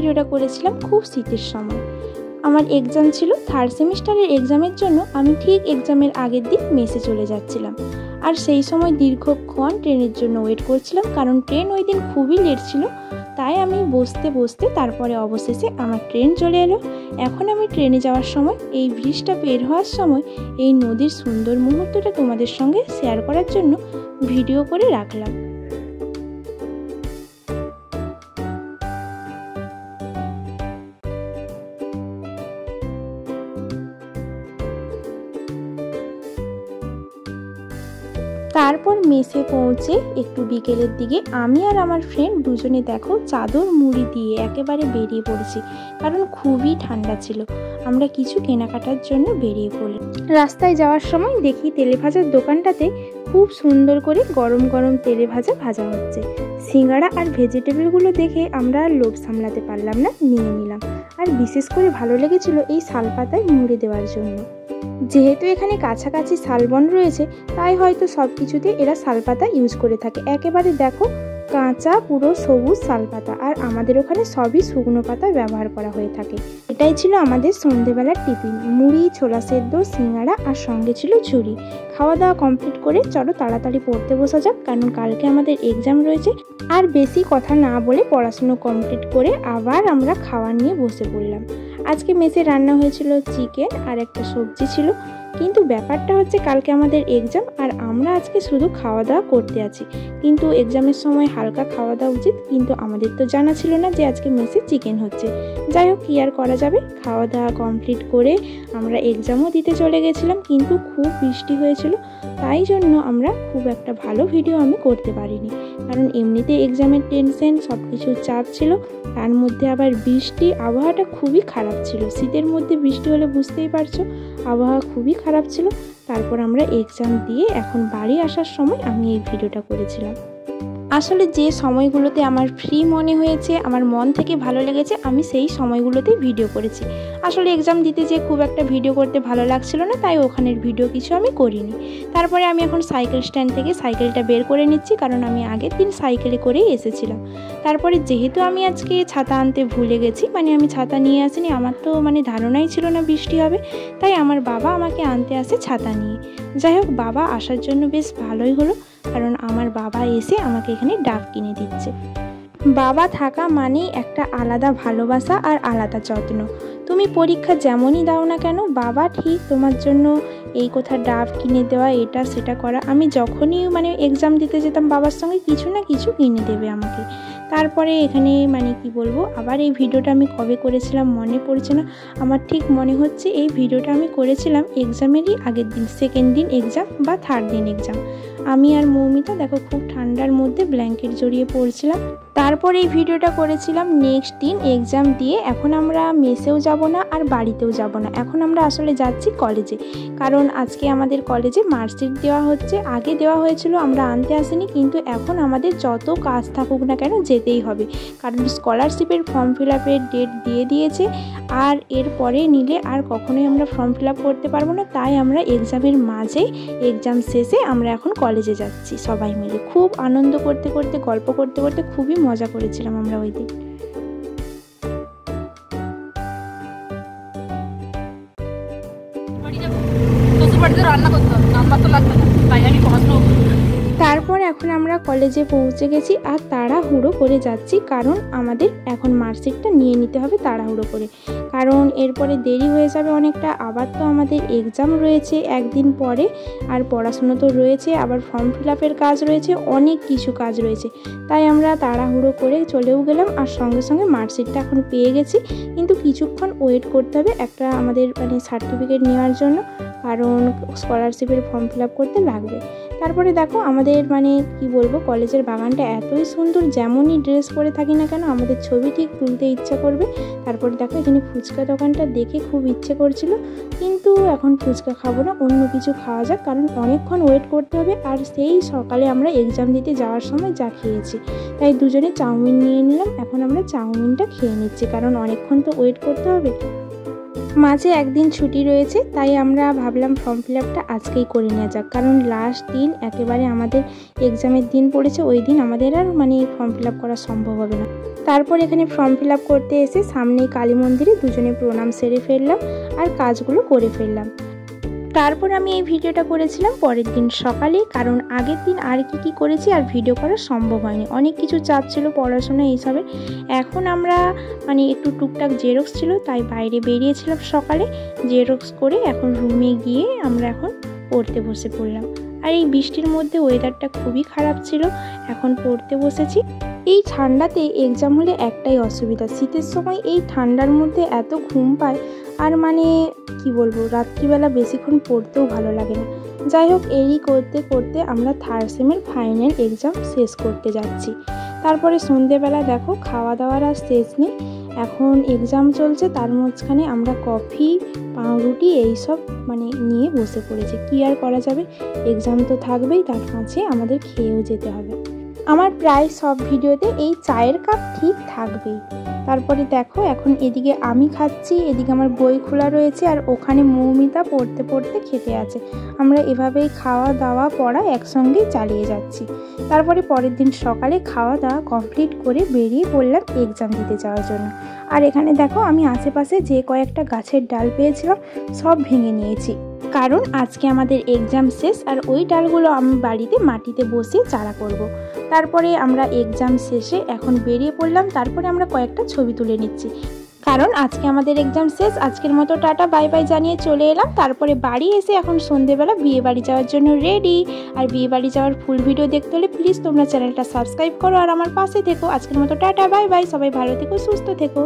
ভিডিওটা করেছিলাম খুব শীতের সময়। আমার এক্সাম ছিল, থার্ড সেমিস্টারের এক্সামের জন্য আমি ঠিক এক্সামের আগের দিন মেসে চলে যাচ্ছিলাম। আর সেই সময় দীর্ঘক্ষণ ট্রেনের জন্য ওয়েট করছিলাম, কারণ ট্রেন ওই দিন খুবই লেট ছিল। তাই আমি বসতে বসতে তারপরে অবশেষে আমার ট্রেন চলে এলো। এখন আমি ট্রেনে যাওয়ার সময় এই ব্রিজটা বের হওয়ার সময় এই নদীর সুন্দর মুহূর্তটা তোমাদের সঙ্গে শেয়ার করার জন্য ভিডিও করে রাখলাম। তারপর মেসে পৌঁছে একটু বিকেলের দিকে আমি আর আমার ফ্রেন্ড দুজনে দেখো চাদর মুড়ি দিয়ে একেবারে বেরিয়ে পড়েছি, কারণ খুবই ঠান্ডা ছিল। আমরা কিছু কেনাকাটার জন্য বেরিয়ে পড়ি। রাস্তায় যাওয়ার সময় দেখি তেলে ভাজার দোকানটাতে খুব সুন্দর করে গরম গরম তেলে ভাজা ভাজা হচ্ছে। সিঙ্গাড়া আর ভেজিটেবলগুলো দেখে আমরা আর লোভ সামলাতে পারলাম না, নিয়ে নিলাম। আর বিশেষ করে ভালো লেগেছিল এই শালপাতায় মুড়ে দেওয়ার জন্য। যেহেতু এখানে কাছাকাছি শালবন রয়েছে, তাই হয়তো সব কিছুতে এরা শালপাতা ইউজ করে থাকে। একেবারে দেখো কাঁচা পুরো সবুজ শালপাতা, আর আমাদের ওখানে সবই শুকনো পাতা ব্যবহার করা হয়ে থাকে। এটাই ছিল আমাদের সন্ধেবেলার টিফিন, মুড়ি, ছোলা সেদ্ধ, সিঙ্গাড়া আর সঙ্গে ছিল ঝুড়ি। খাওয়া দাওয়া কমপ্লিট করে চলো তাড়াতাড়ি পড়তে বসা যাক, কারণ কালকে আমাদের এক্সাম রয়েছে। আর বেশি কথা না বলে পড়াশুনো কমপ্লিট করে আবার আমরা খাওয়া নিয়ে বসে পড়লাম। আজকে মেসে রান্না হয়েছিল চিকেন আর একটা সবজি ছিল, কিন্তু ব্যাপারটা হচ্ছে কালকে আমাদের এক্সাম আর আমরা আজকে শুধু খাওয়া দাওয়া করতে আছি। কিন্তু এক্সামের সময় হালকা খাওয়া দাওয়া উচিত, কিন্তু আমাদের তো জানা ছিল না যে আজকে মেসে চিকেন হচ্ছে। যাই হোক, কি আর করা যাবে। খাওয়া দাওয়া কমপ্লিট করে আমরা এক্সামও দিতে চলে গেছিলাম, কিন্তু খুব বৃষ্টি হয়েছিল, তাই জন্য আমরা খুব একটা ভালো ভিডিও আমি করতে পারিনি। কারণ এমনিতে এক্সামের টেনশন, সব কিছুর চাপ ছিল, তার মধ্যে আবার বৃষ্টি, আবহাওয়াটা খুবই খারাপ ছিল। শীতের মধ্যে বৃষ্টি হলে বুঝতেই পারছো আবহাওয়া খুবই খারাপ ছিল। তারপর আমরা এক্সাম দিয়ে এখন বাড়ি আসার সময় আমি এই ভিডিওটা করেছিলাম। আসলে যে সময়গুলোতে আমার ফ্রি মনে হয়েছে, আমার মন থেকে ভালো লেগেছে, আমি সেই সময়গুলোতেই ভিডিও করেছি। আসলে এক্সাম দিতে যেয়ে খুব একটা ভিডিও করতে ভালো লাগছিল না, তাই ওখানের ভিডিও কিছু আমি করিনি। তারপরে আমি এখন সাইকেল স্ট্যান্ড থেকে সাইকেলটা বের করে নিচ্ছি, কারণ আমি আগের দিন সাইকেলে করেই এসেছিলাম। তারপরে যেহেতু আমি আজকে ছাতা আনতে ভুলে গেছি, আমি ছাতা নিয়ে আসিনি, আমার তো ধারণাই ছিল না বৃষ্টি হবে, তাই আমার বাবা আমাকে আনতে আসে ছাতা নিয়ে। যাই হোক, বাবা আসার জন্য বেশ ভালোই হলো, কারণ আমার বাবা এসে আমাকে এখানে ডাব কিনে দিচ্ছে। বাবা থাকা মানেই একটা আলাদা ভালোবাসা আর আলাদা যত্ন। তুমি পরীক্ষা যেমনই দাও না কেন, বাবা ঠিক তোমার জন্য এই কথা ডাব কিনে দেওয়া, এটা সেটা করা। আমি যখনই এক্সাম দিতে যেতাম বাবার সঙ্গে কিছু না কিছু কিনে দেবে আমাকে। তারপরে এখানে কি বলবো, আবার এই ভিডিওটা আমি কবে করেছিলাম মনে পড়ছে না। আমার ঠিক মনে হচ্ছে এই ভিডিওটা আমি করেছিলাম এক্সামেরই আগের দিন, সেকেন্ড দিন এক্সাম বা থার্ড দিন এক্সাম। আমি আর মৌমিতা দেখো খুব ঠান্ডার মধ্যে ব্ল্যাঙ্কেট জড়িয়ে পড়ছিলাম। তারপর এই ভিডিওটা করেছিলাম নেক্সট দিন এক্সাম দিয়ে। এখন আমরা মেসেও যাব না আর বাড়িতেও যাব না, এখন আমরা আসলে যাচ্ছি কলেজে, কারণ আজকে আমাদের কলেজে মার্কশিট দেওয়া হচ্ছে। আগে দেওয়া হয়েছিল, আমরা আনতে আসিনি, কিন্তু এখন আমাদের যত কাজ থাকুক না কেন যেতেই হবে, কারণ স্কলারশিপের ফর্ম ফিল আপের ডেট দিয়ে দিয়েছে। আর এরপরে নিলে আর কখনোই আমরা ফর্ম ফিল আপ করতে পারবো না, তাই আমরা এক্সামের মাঝে, এক্সাম শেষে আমরা এখন কলেজে যাচ্ছি সবাই মিলে। খুব আনন্দ করতে করতে, গল্প করতে করতে খুবই মজা করেছিলাম আমরা ওই দিন। তারপর এখন আমরা কলেজে পৌঁছে গেছি আর তাড়াহুড়ো করে যাচ্ছি, কারণ আমাদের এখন মার্কশিটটা নিয়ে নিতে হবে তাড়াহুড়ো করে, কারণ এরপরে দেরি হয়ে যাবে অনেকটা। আবার তো আমাদের এক্সাম রয়েছে একদিন পরে, আর পড়াশুনো তো রয়েছে, আবার ফর্ম ফিল আপের কাজ রয়েছে, অনেক কিছু কাজ রয়েছে। তাই আমরা তাড়াহুড়ো করে চলেও গেলাম, আর সঙ্গে সঙ্গে মার্কশিটটা এখন পেয়ে গেছি। কিন্তু কিছুক্ষণ ওয়েট করতে হবে একটা আমাদের সার্টিফিকেট নেওয়ার জন্য, কারণ স্কলারশিপের ফর্ম ফিল আপ করতে লাগবে। তারপরে দেখো আমাদের কি বলবো, কলেজের বাগানটা এতই সুন্দর, যেমনই ড্রেস পরে থাকি না কেন আমাদের ছবি ঠিক তুলতে ইচ্ছা করবে। তারপরে দেখো এখানে ফুচকা দোকানটা দেখে খুব ইচ্ছে করছিল, কিন্তু এখন ফুচকা খাবো না, অন্য কিছু খাওয়া যাক, কারণ অনেকক্ষণ ওয়েট করতে হবে। আর সেই সকালে আমরা এক্সাম দিতে যাওয়ার সময় যা খেয়েছি, তাই দুজনে চাউমিন নিয়ে নিলাম। এখন আমরা চাউমিনটা খেয়ে নিচ্ছি, কারণ অনেকক্ষণ তো ওয়েট করতে হবে। মাঝে একদিন ছুটি রয়েছে, তাই আমরা ভাবলাম ফর্ম ফিল আপটা আজকেই করে নেওয়া যাক, কারণ লাস্ট দিন একেবারে আমাদের এক্সামের দিন পড়েছে। ওই দিন আমাদের আর ফর্ম ফিল আপ করা সম্ভব হবে না। তারপর এখানে ফর্ম ফিল আপ করতে এসে সামনেই কালী মন্দিরে দুজনে প্রণাম সেরে ফেললাম আর কাজগুলো করে ফেললাম। তারপর আমি এই ভিডিওটা করেছিলাম পরের দিন সকালে, কারণ আগের দিন আর কি করেছি আর ভিডিও করা সম্ভব হয়নি, অনেক কিছু চাপ ছিল পড়াশোনা এইসবে। এখন আমরা একটু টুকটাক জেরক্স ছিল, তাই বাইরে বেরিয়েছিলাম সকালে, জেরক্স করে এখন রুমে গিয়ে আমরা এখন পড়তে বসে পড়লাম। আর এই বৃষ্টির মধ্যে ওয়েদারটা খুবই খারাপ ছিল, এখন পড়তে বসেছি। এই ঠান্ডাতে এক্সাম হলে একটাই অসুবিধা, শীতের সময় এই ঠান্ডার মধ্যে এত ঘুম পায়, আর কি বলবো, রাত্রিবেলা বেশিক্ষণ পড়তেও ভালো লাগে না। যাই হোক, এরই করতে করতে আমরা থার্ড সেমের ফাইনাল এক্সাম শেষ করতে যাচ্ছি। তারপরে সন্ধেবেলা দেখো খাওয়া দাওয়ার আর শেষ নেই, এখন এক্সাম চলছে, তার মাঝখানে আমরা কফি পাউরুটি এইসব নিয়ে বসে পড়েছি। কি আর করা যাবে, এক্সাম তো থাকবেই, তার মাঝে আমাদের খেয়েও যেতে হবে। আমার প্রায় সব ভিডিওতে এই চায়ের কাপ ঠিক থাকবেই। তারপরে দেখো এখন এদিকে আমি খাচ্ছি, এদিকে আমার বই খোলা রয়েছে, আর ওখানে মৌমিতা পড়তে পড়তে খেতে আছে। আমরা এভাবেই খাওয়া দাওয়া পড়া একসঙ্গেই চালিয়ে যাচ্ছি। তারপরে পরের দিন সকালে খাওয়া দাওয়া কমপ্লিট করে বেরিয়ে পড়লাম এক্সাম দিতে যাওয়ার জন্য। আর এখানে দেখো আমি আশেপাশে যে কয়েকটা গাছের ডাল পেয়েছিলাম সব ভেঙে নিয়েছি, কারণ আজকে আমাদের এক্সাম শেষ, আর ওই ডালগুলো আমি বাড়িতে মাটিতে বসিয়ে চারা করব। তারপরে আমরা এক্সাম শেষে এখন বেরিয়ে পড়লাম, তারপরে আমরা কয়েকটা ছবি তুলে নিচ্ছি, কারণ আজকে আমাদের এক্সাম শেষ। আজকের মতো টাটা বাই বাই জানিয়ে চলে এলাম। তারপরে বাড়ি এসে এখন সন্ধেবেলা বিয়ে বাড়ি যাওয়ার জন্য রেডি। আর বিয়ে বাড়ি যাওয়ার ফুল ভিডিও দেখতে হলে প্লিজ তোমরা চ্যানেলটা সাবস্ক্রাইব করো আর আমার পাশে থেকো। আজকের মতো টাটা বাই বাই, সবাই ভালো থেকো, সুস্থ থেকো।